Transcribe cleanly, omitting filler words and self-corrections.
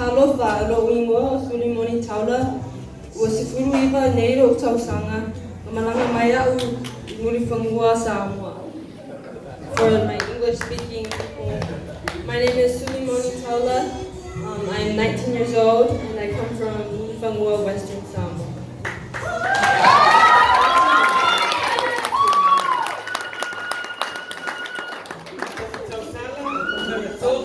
Talofa lo ingo Sulimoni Taula was guru iba neiro tausanga malanga maya muri fangua Samoa. For my English speaking people, my name is Sulimoni Taula. I'm 19 years old and I come from Fangua, Western